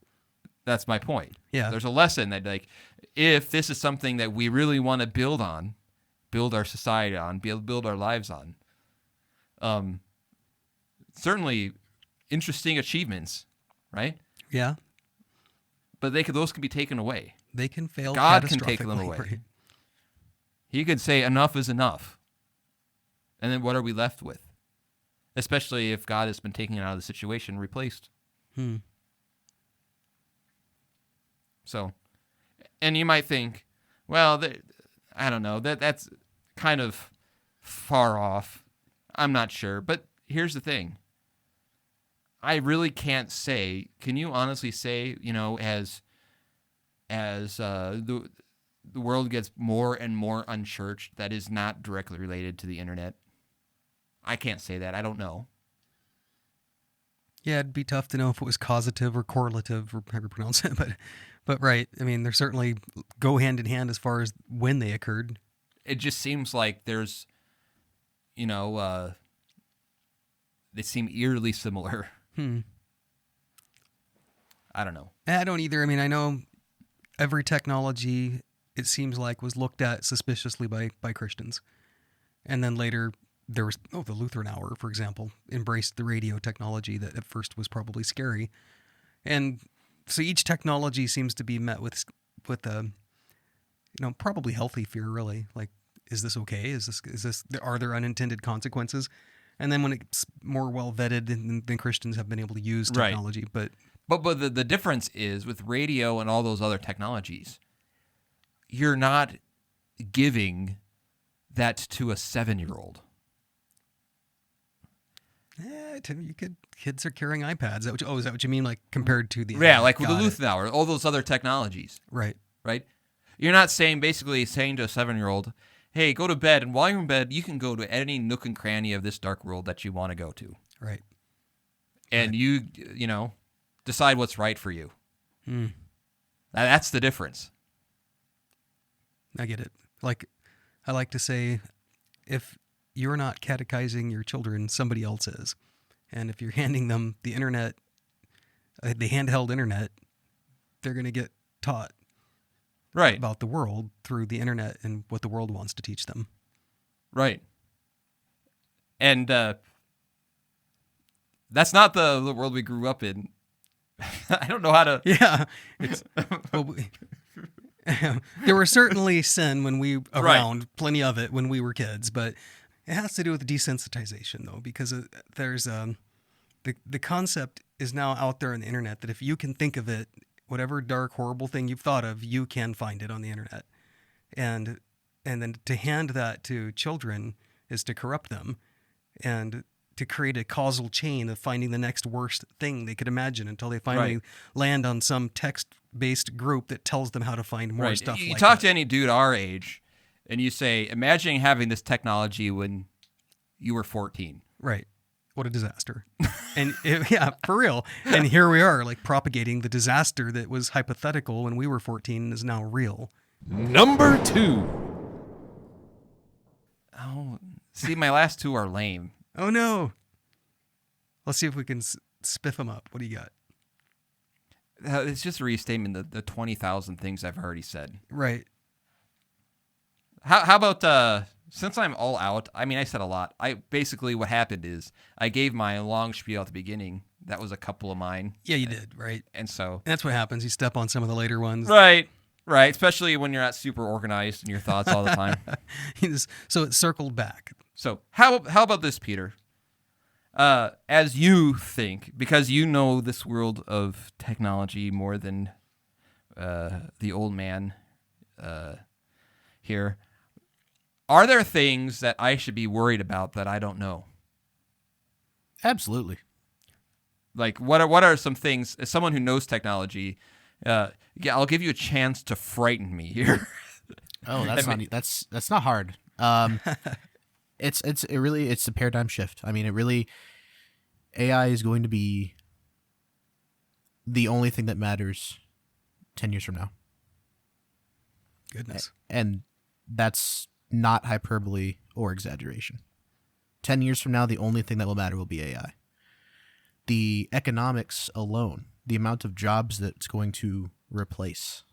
That's my point. Yeah. There's a lesson that, like, if this is something that we really want to build on, build our society on, build our lives on, certainly interesting achievements, right? Yeah. But those can be taken away. They can fail. God can take them catastrophically, away. right? He could say enough is enough. And then what are we left with? Especially if God has been taken out of the situation, replaced. So, and you might think, well, I don't know, that's kind of far off. I'm not sure. But here's the thing. I really can't say, can you honestly say, as the world gets more and more unchurched, that is not directly related to the internet? I can't say that. I don't know. Yeah, it'd be tough to know if it was causative or correlative or however you pronounce it, but right. I mean, they certainly go hand in hand as far as when they occurred. It just seems like there's, they seem eerily similar. I don't know. I don't either. I mean, I know every technology, it seems like, was looked at suspiciously by Christians. And then later, there was, the Lutheran Hour, for example, embraced the radio technology that at first was probably scary. And so each technology seems to be met with a, probably healthy fear, really. Like, is this okay? Is this, are there unintended consequences? And then when it's more well vetted, then Christians have been able to use Right. technology. But the difference is with radio and all those other technologies, you're not giving that to a 7-year-old. Kids are carrying iPads. Is that what you mean? Like compared to the Yeah, like with the Got it. Lutheran Hour, all those other technologies, Right. right? You're not basically saying to a 7-year-old, hey, go to bed, and while you're in bed, you can go to any nook and cranny of this dark world that you want to go to. Right. And you decide what's right for you. That's the difference. I get it. Like, I like to say, if you're not catechizing your children, somebody else is. And if you're handing them the internet, the handheld internet, they're going to get taught Right, about the world through the internet and what the world wants to teach them. right. And that's not the world we grew up in. I don't know how to... Yeah. Well, there were certainly sin when we around, plenty of it when we were kids, but it has to do with desensitization, though, because there's the concept is now out there on the internet that if you can think of it, whatever dark, horrible thing you've thought of, you can find it on the internet. And then to hand that to children is to corrupt them and to create a causal chain of finding the next worst thing they could imagine until they finally land on some text-based group that tells them how to find more stuff You like talk that. to any dude our age, and you say, imagine having this technology when you were 14. Right. What a disaster. And yeah, for real. And here we are, like propagating the disaster that was hypothetical when we were 14 and is now real. Number 2. Oh, see, my last two are lame. Oh no. Let's see if we can spiff them up. What do you got? It's just a restatement of the 20,000 things I've already said. Right. How about since I'm all out? I mean, I said a lot. Basically what happened is I gave my long spiel at the beginning. That was a couple of mine. Yeah, you did. Right. And so And that's what happens. You step on some of the later ones. right, especially when you're not super organized in your thoughts all the time. So it circled back. So how about this, Peter? As you think, because you know this world of technology more than the old man here, are there things that I should be worried about that I don't know? Absolutely. Like, what are some things, as someone who knows technology, I'll give you a chance to frighten me here. Oh, that's not hard. It's a paradigm shift. I mean, it really, AI is going to be the only thing that matters 10 years from now. Goodness. And that's not hyperbole or exaggeration. 10 years from now, the only thing that will matter will be AI. The economics alone, the amount of jobs that it's going to replace.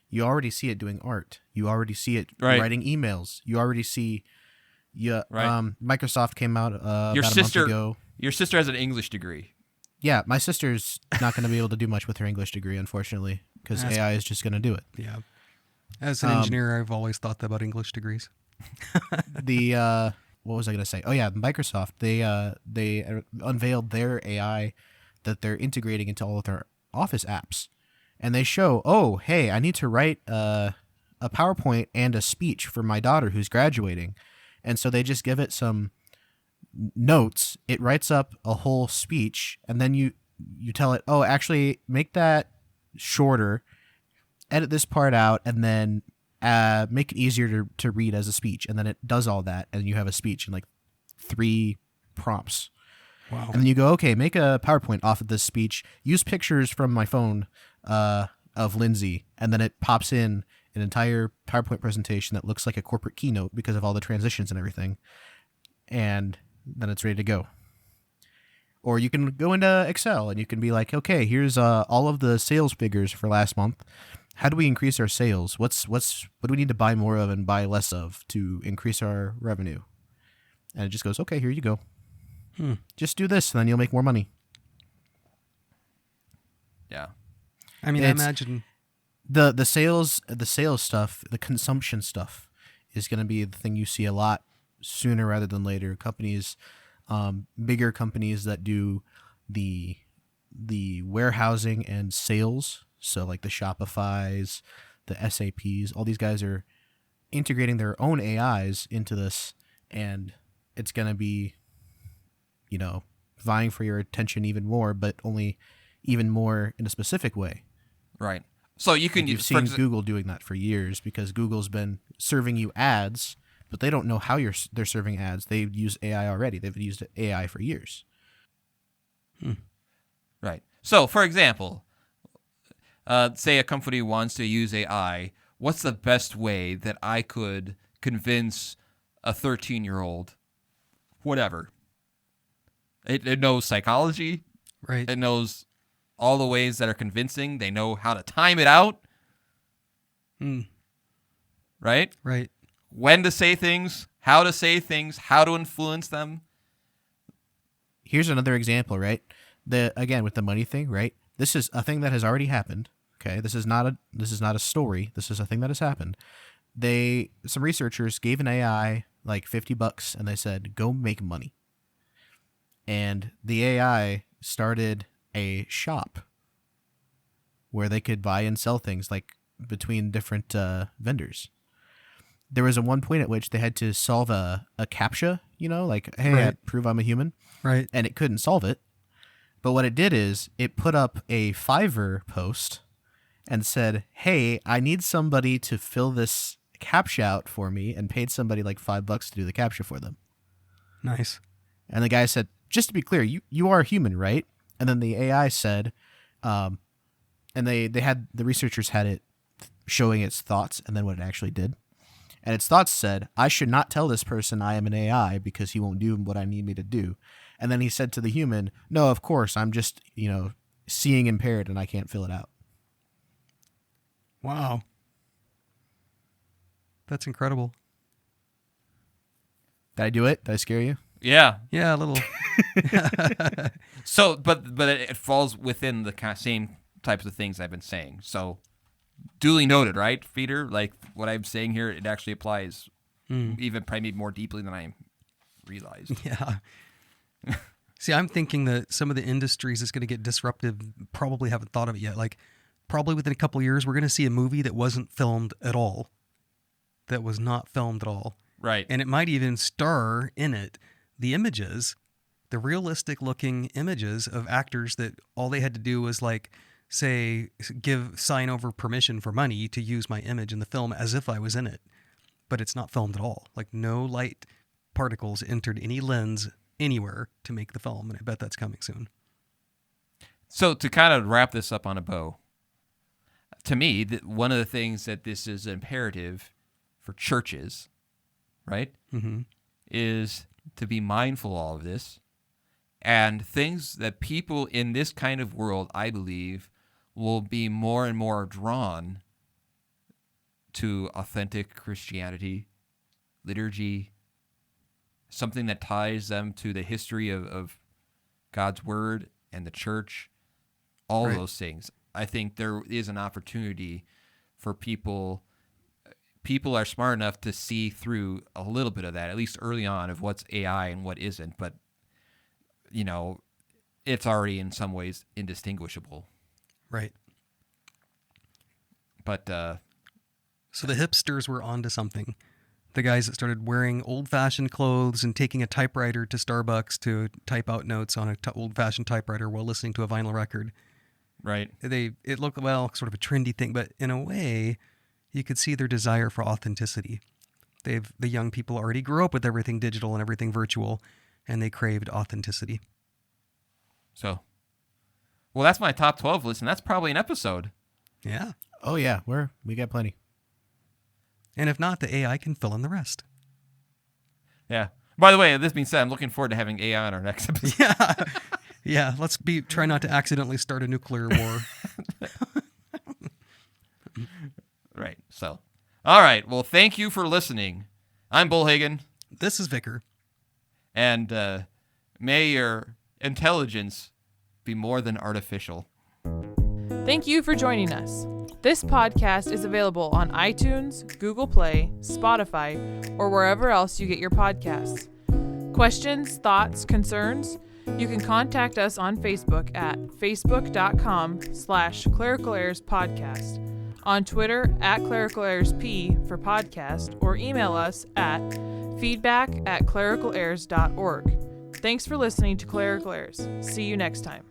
You already see it doing art. You already see it writing emails. You already see... Microsoft came out about a month ago. Your sister has an English degree. Yeah, my sister's not going to be able to do much with her English degree, unfortunately, because AI is just going to do it. Yeah. As an engineer, I've always thought about English degrees. What was I going to say? Oh yeah, Microsoft. They unveiled their AI that they're integrating into all of their Office apps, and they show, oh hey, I need to write a PowerPoint and a speech for my daughter who's graduating. And so they just give it some notes. It writes up a whole speech, and then you tell it, oh, actually make that shorter, edit this part out, and then make it easier to read as a speech. And then it does all that, and you have a speech in like 3 prompts. Wow. And then you go, okay, make a PowerPoint off of this speech. Use pictures from my phone of Lindsay, and then it pops in an entire PowerPoint presentation that looks like a corporate keynote because of all the transitions and everything. And then it's ready to go. Or you can go into Excel and you can be like, okay, here's all of the sales figures for last month. How do we increase our sales? What do we need to buy more of and buy less of to increase our revenue? And it just goes, okay, here you go. Just do this and then you'll make more money. Yeah. I mean, I imagine the sales stuff, the consumption stuff is going to be the thing you see a lot sooner rather than later. Companies, bigger companies that do the warehousing and sales. So like the Shopifys, the SAPs, all these guys are integrating their own AIs into this, and it's going to be, vying for your attention even more, but only even more in a specific way. Right. So you've seen Google doing that for years, because Google's been serving you ads, but they don't know how they're serving ads. They use AI already. They've used AI for years. Right. So, for example, say a company wants to use AI. What's the best way that I could convince a 13-year-old, whatever? It knows psychology. right. It knows all the ways that are convincing. They know how to time it out. Right? Right. When to say things, how to influence them. Here's another example, right? Again, with the money thing, right? This is a thing that has already happened. Okay, this is not a story. This is a thing that has happened. Some researchers gave an AI like $50, and they said, "Go make money." And the AI started a shop where they could buy and sell things, like between different vendors. There was one point at which they had to solve a CAPTCHA, like, hey, Right. prove I'm a human. Right. And it couldn't solve it. But what it did is it put up a Fiverr post and said, hey, I need somebody to fill this CAPTCHA out for me, and paid somebody like $5 to do the CAPTCHA for them. Nice. And the guy said, just to be clear, you are human, right? And then the AI said, and the researchers had it showing its thoughts and then what it actually did. And its thoughts said, I should not tell this person I am an AI because he won't do what I need me to do. And then he said to the human, no, of course, I'm just, seeing impaired and I can't fill it out. Wow. That's incredible. Did I do it? Did I scare you? Yeah. Yeah, a little. So, but it falls within the kind of same types of things I've been saying. So, duly noted, right, Peter? Like what I'm saying here, it actually applies even probably more deeply than I realized. Yeah. See, I'm thinking that some of the industries that's going to get disruptive probably haven't thought of it yet. Like, probably within a couple of years, we're going to see a movie that wasn't filmed at all. That was not filmed at all. Right. And it might even star in it the images, the realistic looking images of actors that all they had to do was like, say, sign over permission for money to use my image in the film as if I was in it. But it's not filmed at all. Like no light particles entered any lens anywhere to make the film. And I bet that's coming soon. So to kind of wrap this up on a bow, to me, one of the things that this is imperative for churches, right, is to be mindful of all of this, and things that people in this kind of world, I believe, will be more and more drawn to authentic Christianity, liturgy, something that ties them to the history of God's Word and the church, all those things. I think there is an opportunity for people. People are smart enough to see through a little bit of that, at least early on, of what's AI and what isn't. But, it's already in some ways indistinguishable. Right. But so the hipsters were onto something. The guys that started wearing old-fashioned clothes and taking a typewriter to Starbucks to type out notes on an old-fashioned typewriter while listening to a vinyl record. Right. It looked, sort of a trendy thing, but in a way, you could see their desire for authenticity. The young people already grew up with everything digital and everything virtual, and they craved authenticity. So, well, that's my top 12 list, and that's probably an episode. Yeah. Oh yeah, we got plenty. And if not, the AI can fill in the rest. Yeah. By the way, this being said, I'm looking forward to having AI on our next episode. Yeah. Yeah. Let's try not to accidentally start a nuclear war. Right. So, all right. Well, thank you for listening. I'm Bollhagen. This is Vicar. And may your intelligence be more than artificial. Thank you for joining us. This podcast is available on iTunes, Google Play, Spotify, or wherever else you get your podcasts. Questions, thoughts, concerns? You can contact us on Facebook at facebook.com/Clerical Errors Podcast, on Twitter at Clerical Errors P for podcast, or email us at feedback@clericalerrors.org. Thanks for listening to Clerical Errors. See you next time.